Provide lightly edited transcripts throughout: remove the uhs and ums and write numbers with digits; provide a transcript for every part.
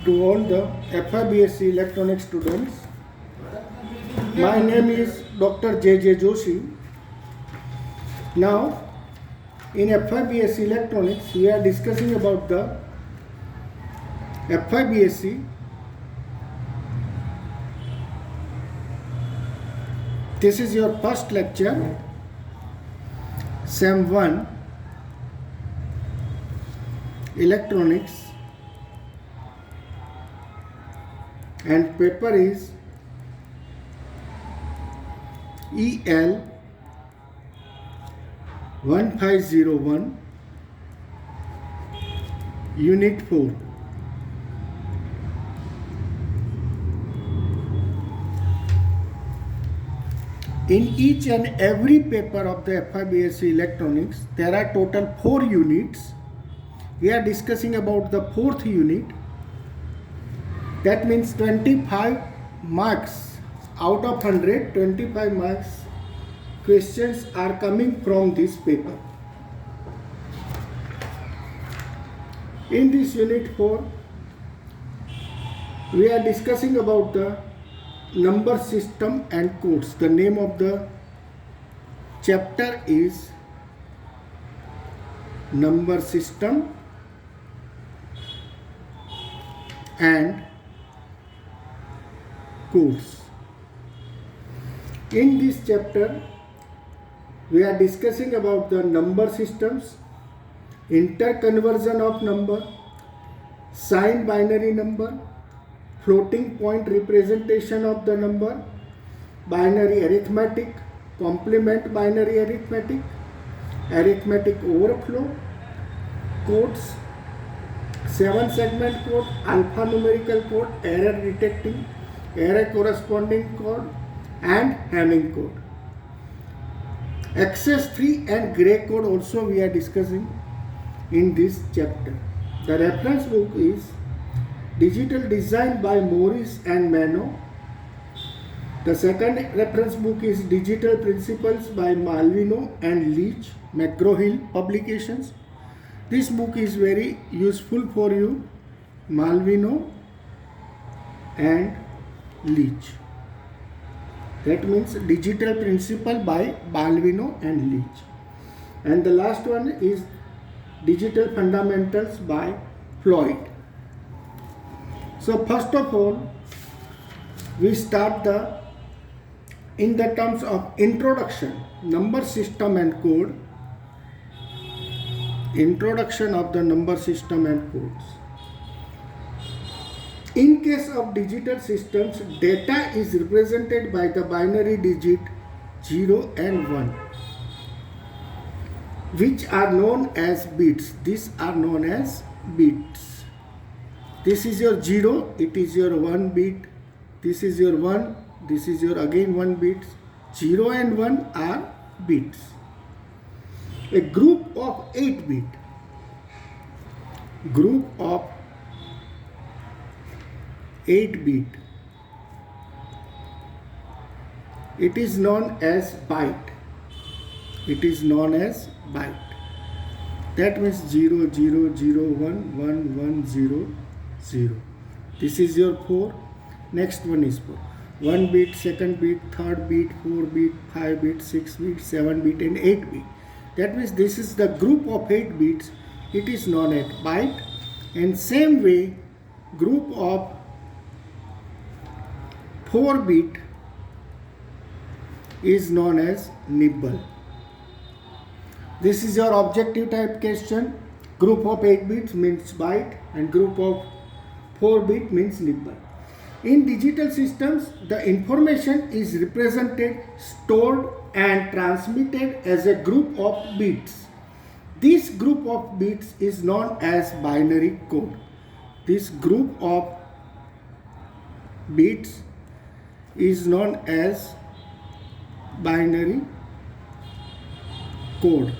to all the FIBSc electronics students. My name is Dr. J.J. Joshi. Now, in FIBSc electronics, we are discussing about the FIBSc. This is your first lecture, Sem 1, Electronics, and paper is EL 1501, Unit 4. In each and every paper of the FIBSc electronics, there are total 4 units. We are discussing about the 4th unit. That means 25 marks out of 100, 25 marks questions are coming from this paper. In this unit 4, we are discussing about the number system and codes. The name of the chapter is number system and codes. In this chapter, we are discussing about the number systems, interconversion of number, signed binary number, floating point representation of the number, binary arithmetic, complement binary arithmetic, arithmetic overflow, codes, 7-segment code, alphanumerical code, error detecting, error corresponding code, and Hamming code. Access 3 and Gray code also we are discussing in this chapter. The reference book is Digital Design by Morris and Mano. The second reference book is Digital Principles by Malvino and Leach, McGraw-Hill Publications. This book is very useful for you, Malvino and Leach. That means Digital Principle by Malvino and Leach. And the last one is Digital Fundamentals by Floyd. So first of all, we start in the terms of introduction, number system and code. Introduction of the number system and codes. In case of digital systems, data is represented by the binary digit 0 and 1, which are known as bits. These are known as bits. This is your 0, it is your 1 bit. This is your 1, this is your again 1 bit. 0 and 1 are bits. A group of 8 bit. Group of 8 bit. It is known as byte. It is known as byte. That means 0, 0, 0, 1, 1, 1, 0, 0. This is your 4. Next one is 4. 1 bit, second bit, third bit, 4 bit, 5 bit, 6 bit, 7 bit and 8 bit. That means this is the group of 8 bits. It is known as byte. And same way, group of 4 bit is known as nibble. This is your objective type question. Group of 8 bits means byte and group of 4 bit means nibble. In digital systems, the information is represented, stored and transmitted as a group of bits. This group of bits is known as binary code. This group of bits is known as binary code.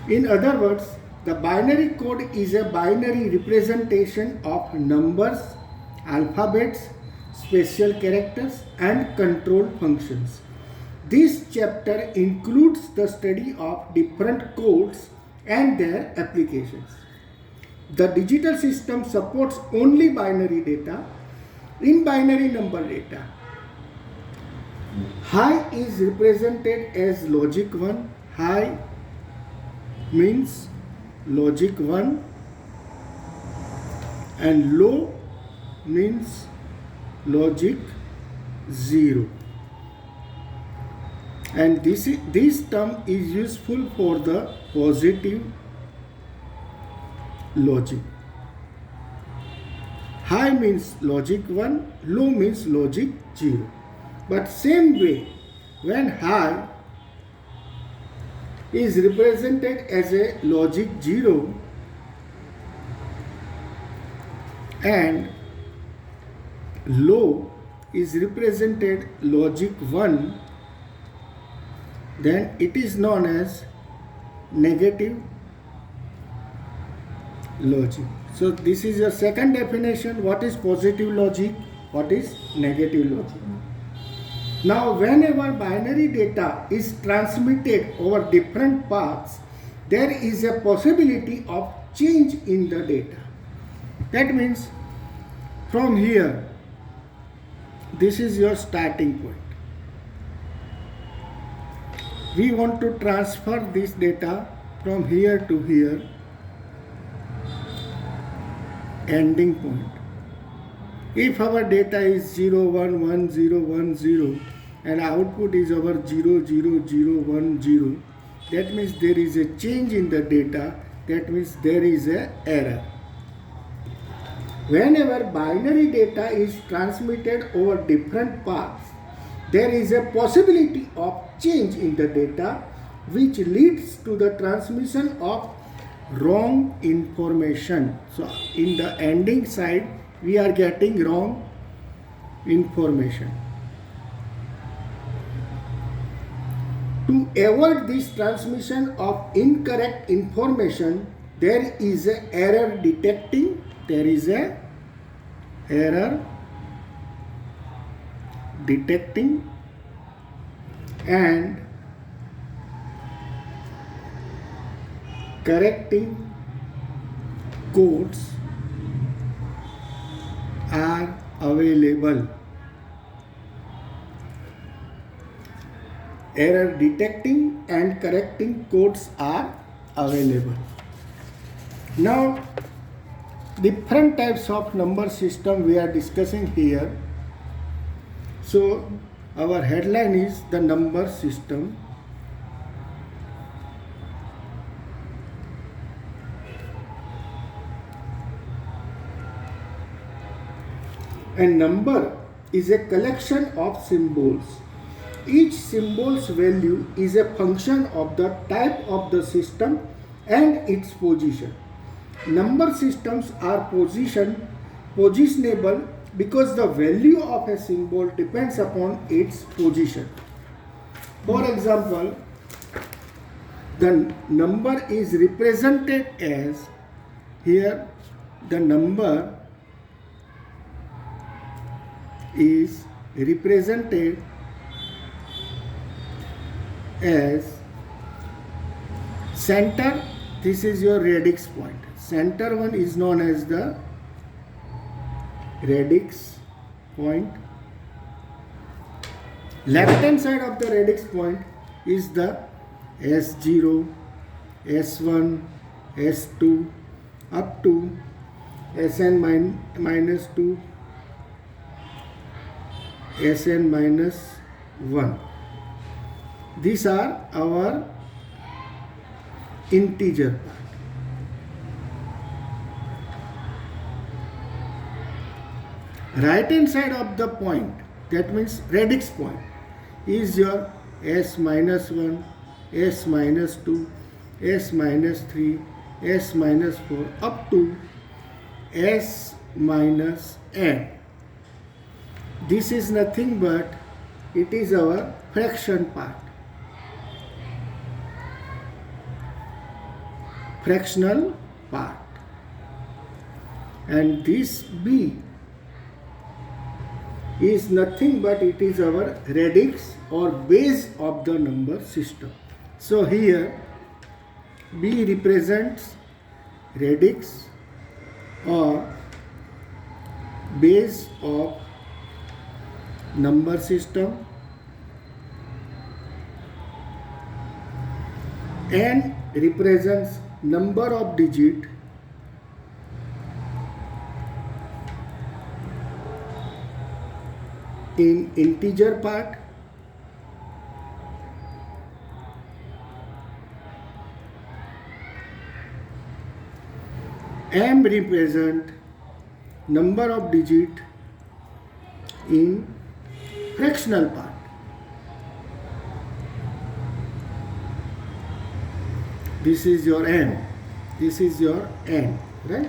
In other words, the binary code is a binary representation of numbers, alphabets, special characters and control functions. This chapter includes the study of different codes and their applications. The digital system supports only binary data, in binary number data. High is represented as logic 1. High means logic 1 and low means logic 0. And this term is useful for the positive logic. High means logic 1, low means logic 0. But same way, when high is represented as a logic 0 and low is represented logic 1, then it is known as negative logic. So this is your second definition. What is positive logic? What is negative logic? Now whenever binary data is transmitted over different paths, there is a possibility of change in the data. That means from here, this is your starting point. We want to transfer this data from here to here, ending point. If our data is 0, 1, 1, 0, 1, 0 and output is our 0, 0, 0, 1, 0, that means there is a change in the data, that means there is an error. Whenever binary data is transmitted over different paths, there is a possibility of change in the data which leads to the transmission of wrong information. So in the ending side, we are getting wrong information. To avoid this transmission of incorrect information, there is a error detecting, and correcting codes are available. Error detecting and correcting codes are available. Now, different types of number system we are discussing here. So, our headline is the number system. A number is a collection of symbols. Each symbol's value is a function of the type of the system and its position. Number systems are positionable because the value of a symbol depends upon its position. For example, the number is represented as, here the number is represented as center. This is your radix point. Center one is known as the radix point. Left hand side of the radix point is the S0, S1, S2 up to Sn minus 2, Sn minus 1. These are our integer part. Right hand side of the point, that means radix point, is your S minus 1, S minus 2, S minus 3, S minus 4 up to S minus n. This is nothing but it is our fraction part. Fractional part, and this B is nothing but it is our radix or base of the number system. So here B represents radix or base of number system. N represents number of digit in integer part. M represent number of digit in fractional part. This is your M. This is your N, right?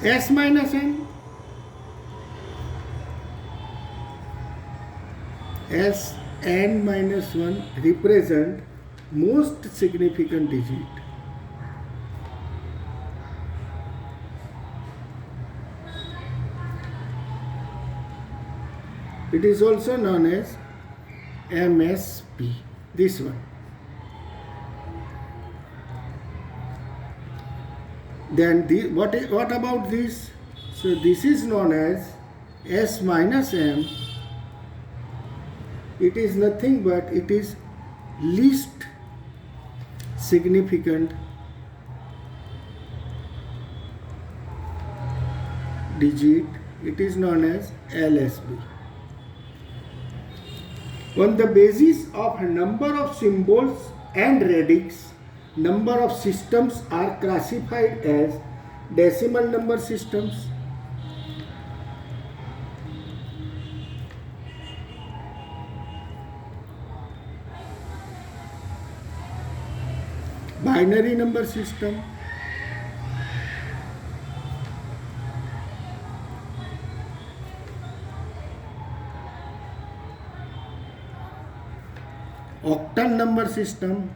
S minus N. S N minus 1 represent most significant digit. It is also known as MSP. This one. Then what about this? So this is known as S minus M. It is nothing but it is least significant digit. It is known as LSB. On the basis of a number of symbols and radix, number of systems are classified as decimal number systems, binary number system, octal number system,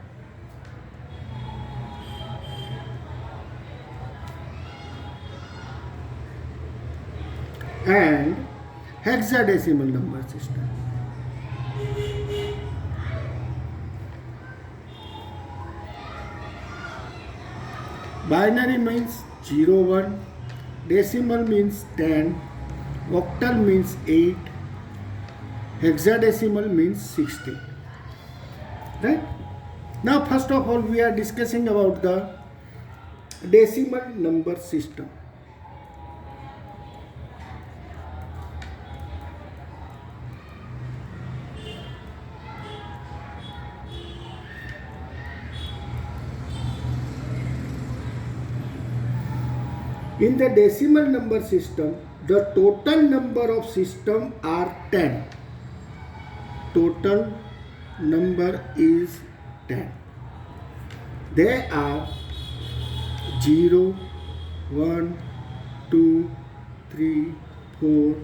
and hexadecimal number system. Binary means 0, 1, decimal means 10, octal means 8, hexadecimal means 16. Right? Now first of all we are discussing about the decimal number system. In the decimal number system, the total number of systems are 10. Total number is 10. They are 0, 1, 2, 3, 4,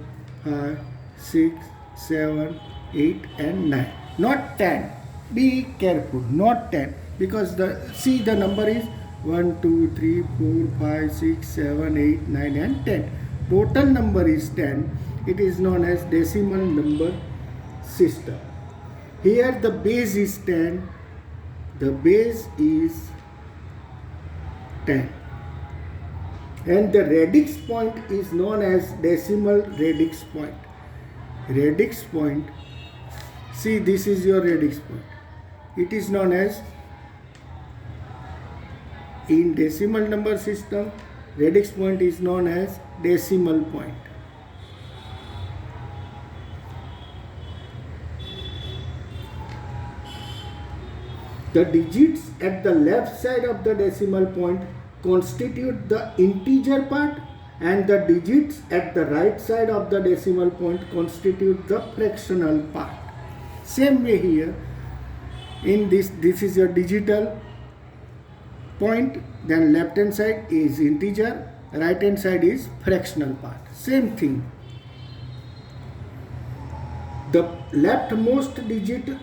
5, 6, 7, 8 and 9. Not 10. Be careful, not 10. Because the number is 1, 2, 3, 4, 5, 6, 7, 8, 9 and 10. Total number is 10. It is known as decimal number system. Here the base is 10. The base is 10. And the radix point is known as decimal radix point. Radix point, see this is your radix point. It is known as, in decimal number system, radix point is known as decimal point. The digits at the left side of the decimal point constitute the integer part, and the digits at the right side of the decimal point constitute the fractional part. Same way here, in this is your digital point, then left hand side is integer, right hand side is fractional part. Same thing. The leftmost digit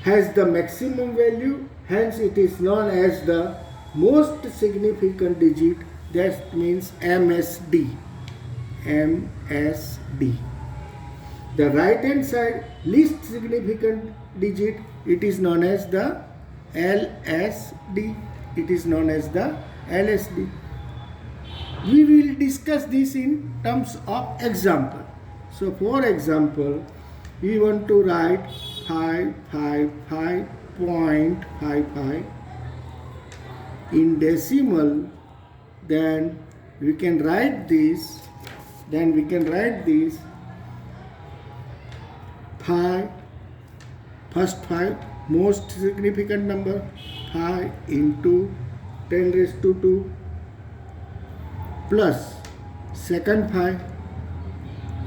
has the maximum value, hence it is known as the most significant digit. That means MSD. MSD. The right hand side least significant digit, it is known as the LSD. It is known as the LSD. We will discuss this in terms of example. So for example, we want to write 555.55 in decimal, then we can write this, 5, first 5 most significant number, 5 into 10 raised to 2 plus second 5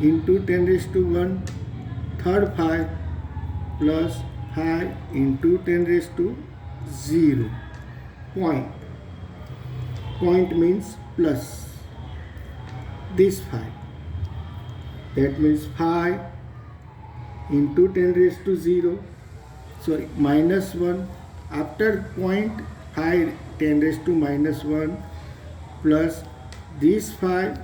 into 10 raised to 1, third 5 plus 5 into 10 raised to 0. Point means plus this 5. That means 5 into 10 raised to 0. Sorry, minus 1. After point 5, 10 raised to minus 1 plus this 5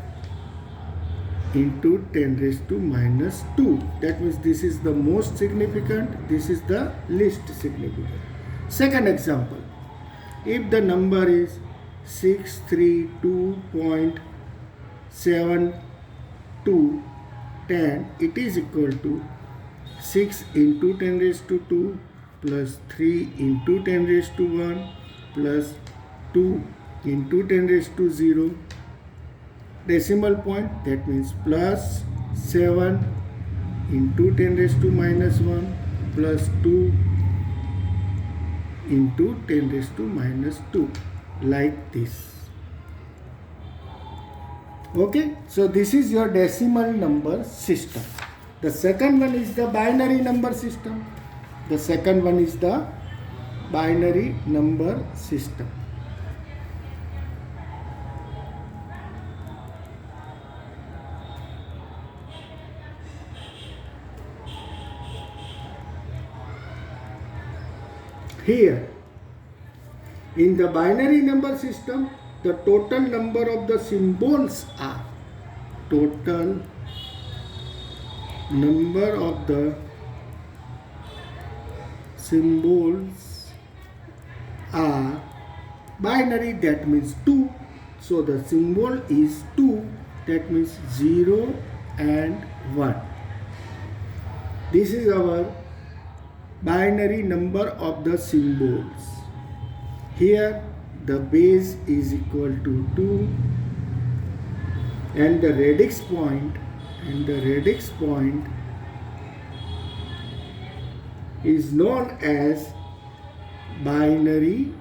into 10 raised to minus 2. That means this is the most significant, this is the least significant. Second example, if the number is 632.7210, it is equal to 6 into 10 raised to 2 plus 3 into 10 raised to 1 plus 2 into 10 raised to 0. Decimal point, that means plus 7 into 10 raised to minus 1 plus 2 into 10 raised to minus 2, like this. Okay, so this is your decimal number system. The second one is the binary number system. Here, in the binary number system, the total number of the symbols are binary, that means 2. So the symbol is 2, that means 0 and 1. This is our binary number of the symbols. Here the base is equal to 2 and the radix point is known as binary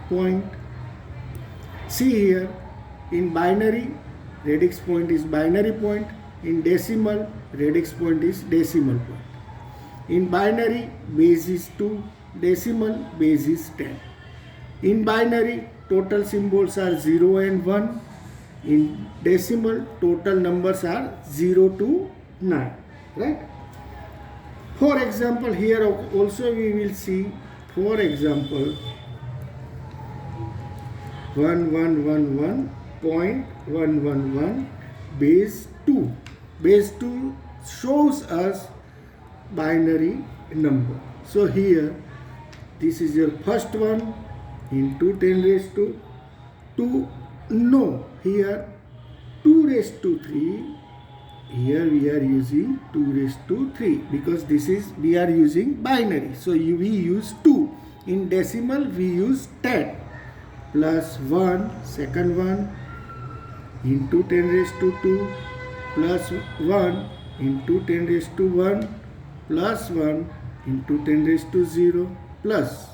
point. See here, in binary, radix point is binary point. In decimal, radix point is decimal point. In binary, base is 2, decimal, base is 10. In binary, total symbols are 0 and 1. In decimal, total numbers are 0 to 9. Right? For example, here also we will see, for example, 1111.111 base 2. Base 2 shows us binary number. So here, this is your first one into 10 raised to 2. No, here 2 raised to 3. Here we are using 2 raised to 3 because this is, we are using binary. So we use 2. In decimal we use 10 plus 1, second one into 10 raised to 2 plus 1 into 10 raised to 1 plus 1 into 10 raised to 0 plus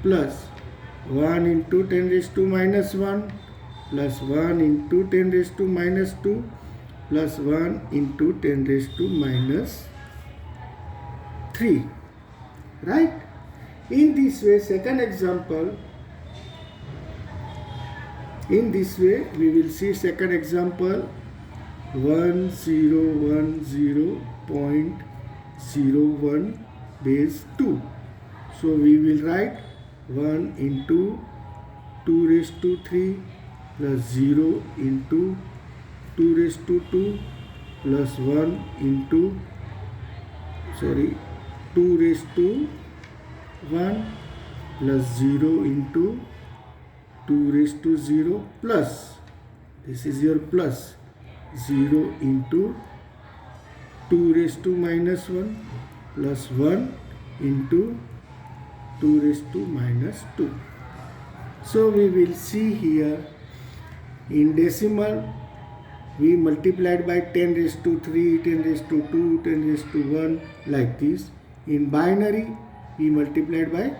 1 into 10 raised to minus 1 plus 1 into 10 raised to minus 2 plus 1 into 10 raised to minus 3. Right? In this way, second example, in this way we will see second example 1010.01 base 2. So we will write 1 into 2 raised to 3 plus 0 into 2 raised to 2 plus 1 into 2 raised to 1 plus 0 into 2 raised to 0 plus, this is your plus, 0 into 2 raised to minus 1 plus 1 into 2 raised to minus 2. So we will see here in decimal we multiplied by 10 raised to 3, 10 raised to 2, 10 raised to 1 like this. In binary we multiplied by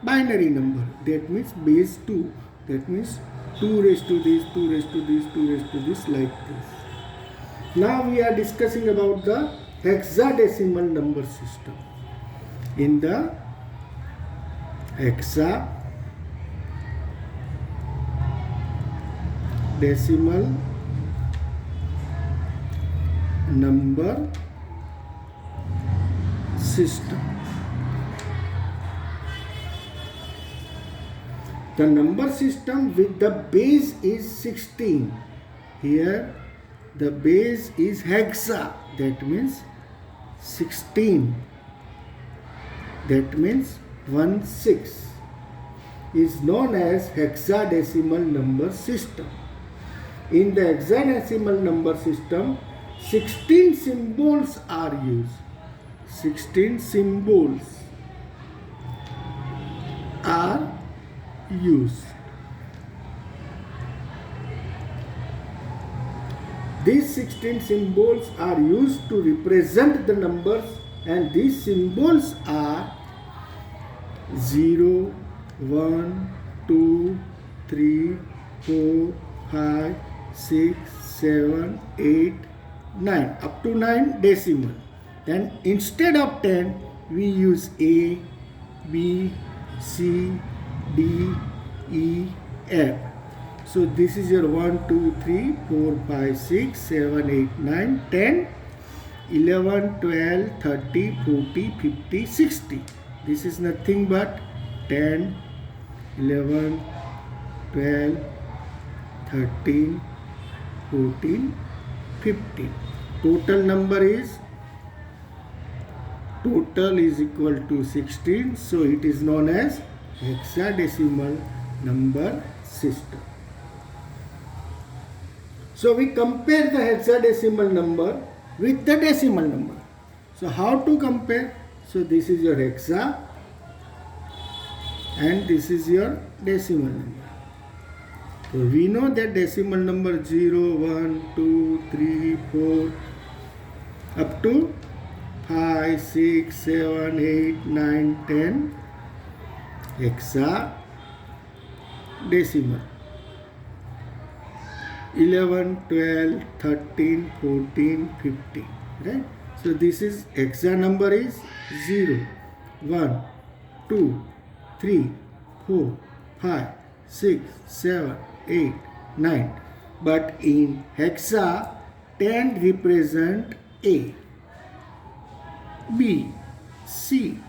binary number, that means base 2, that means 2 raised to this, 2 raised to this, 2 raised to this like this. Now we are discussing about the hexadecimal number system. In the hexadecimal number system, the number system with the base is 16. Here the base is hexa, that means 16, that means 16, is known as hexadecimal number system. In the hexadecimal number system, 16 symbols are used. 16 symbols are used. These 16 symbols are used to represent the numbers, and these symbols are 0, 1, 2, 3, 4, 5, 6, 7, 8, 9, up to 9 decimal. Then instead of 10 we use A, B, C, D, E, F. So this is your 1, 2, 3, 4, 5, 6, 7, 8, 9, 10, 11, 12, 30, 40, 50, 60. This is nothing but 10, 11, 12, 13, 14, 15. Total number is equal to 16. So it is known as hexadecimal number system. So we compare the hexadecimal number with the decimal number. So how to compare? So this is your hexa and this is your decimal number. So we know that decimal number 0, 1, 2, 3, 4 up to 5, 6, 7, 8, 9, 10 hexa decimal. 11, 12, 13, 14, 15, right? So this is hexa number is 0, 1, 2, 3, 4, 5, 6, 7, 8, 9. But in hexa, 10 represent A, B, C,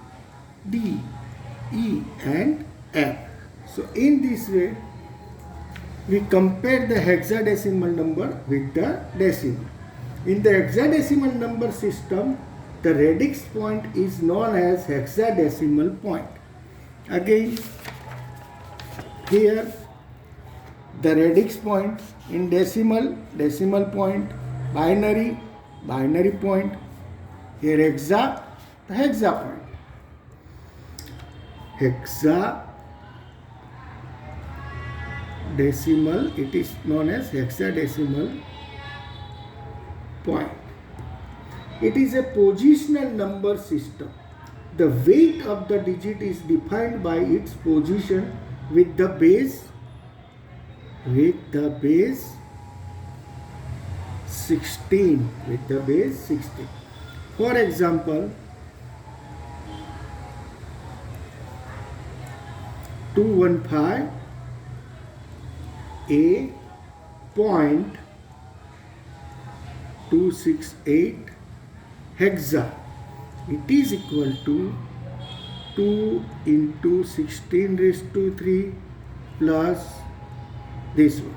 D, E and F. So in this way, we compare the hexadecimal number with the decimal. In the hexadecimal number system, the radix point is known as hexadecimal point. Again, here the radix point, in decimal point, binary point, here hexa, the hexa point. Hexadecimal, it is known as hexadecimal point. It is a positional number system. The weight of the digit is defined by its position with the base 16. For example, 215 A point 268 hexa. It is equal to 2 into 16 raised to 3 plus this one.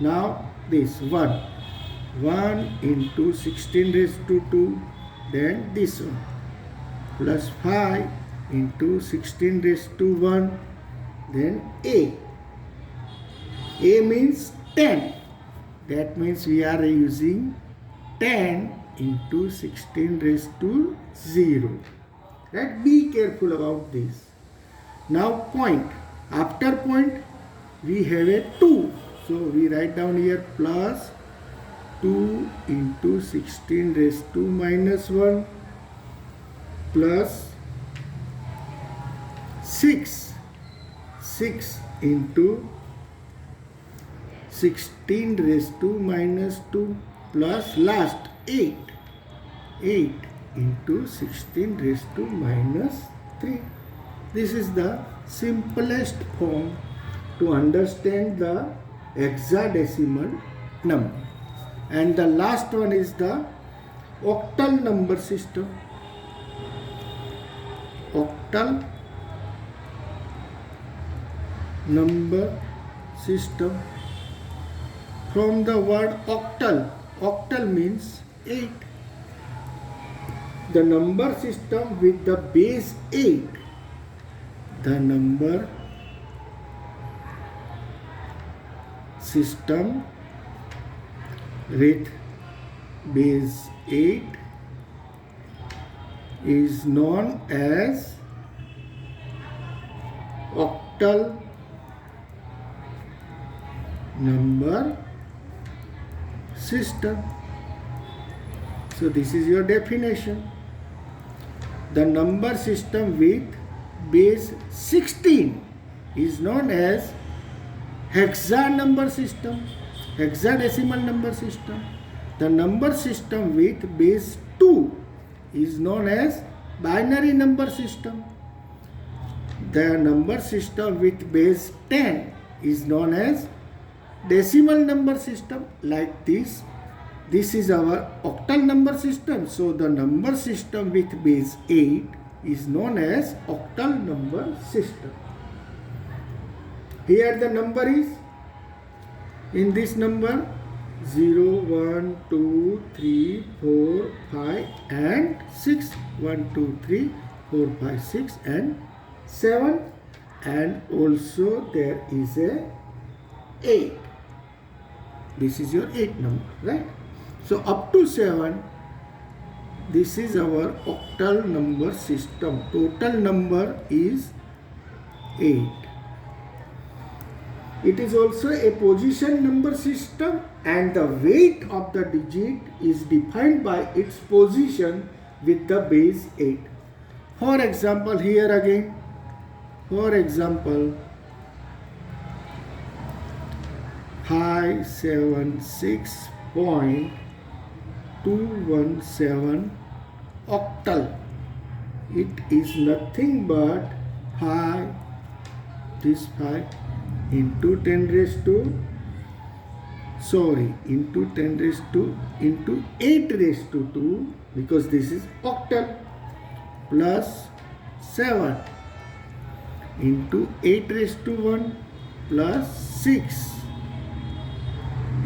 Now this 1 into 16 raised to 2, then this one plus 5 into 16 raised to 1, then A A means 10. That means we are using 10 into 16 raised to 0. Right? Be careful about this. Now point. After point we have a 2. So we write down here plus 2 into 16 raised to minus 1 plus 6 into 16 raised to minus 2 plus last 8 into 16 raised to minus 3. This is the simplest form to understand the hexadecimal number. And the last one is the octal number system. Octal number system. From the word octal, octal means 8. The number system with the base 8. The number system with base 8 is known as octal number system. So this is your definition. The number system with base 16 is known as hexa number system, hexadecimal number system. The number system with base 2 is known as binary number system. The number system with base 10 is known as decimal number system. Like this. This is our octal number system. So the number system with base 8 is known as octal number system. Here the number is, in this number 0, 1, 2, 3, 4, 5 and 6. 1, 2, 3, 4, 5, 6 and 7. And also there is a 8. This is your 8 number, right? So up to 7, this is our octal number system. Total number is 8. It is also a position number system, and the weight of the digit is defined by its position with the base 8. For example, here again, for example, 576.217 octal. It is nothing but 5, this 5 into 10 raised to, into 10 raised to, into 8 raised to 2, because this is octal, plus 7 into 8 raised to 1 plus 6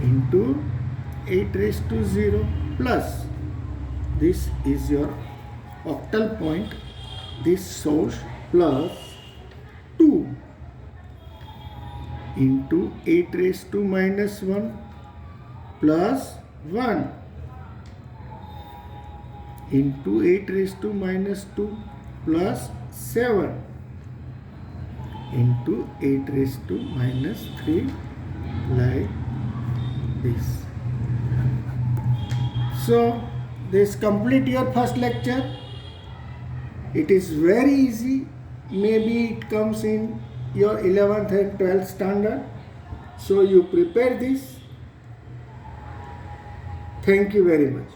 into 8 raised to 0 plus, this is your octal point, this source, plus 2 into 8 raised to minus 1 plus 1 into 8 raised to minus 2 plus 7 into 8 raised to minus 3, like this. So this complete your first lecture. It is very easy. Maybe it comes in your 11th and 12th standard. So you prepare this. Thank you very much.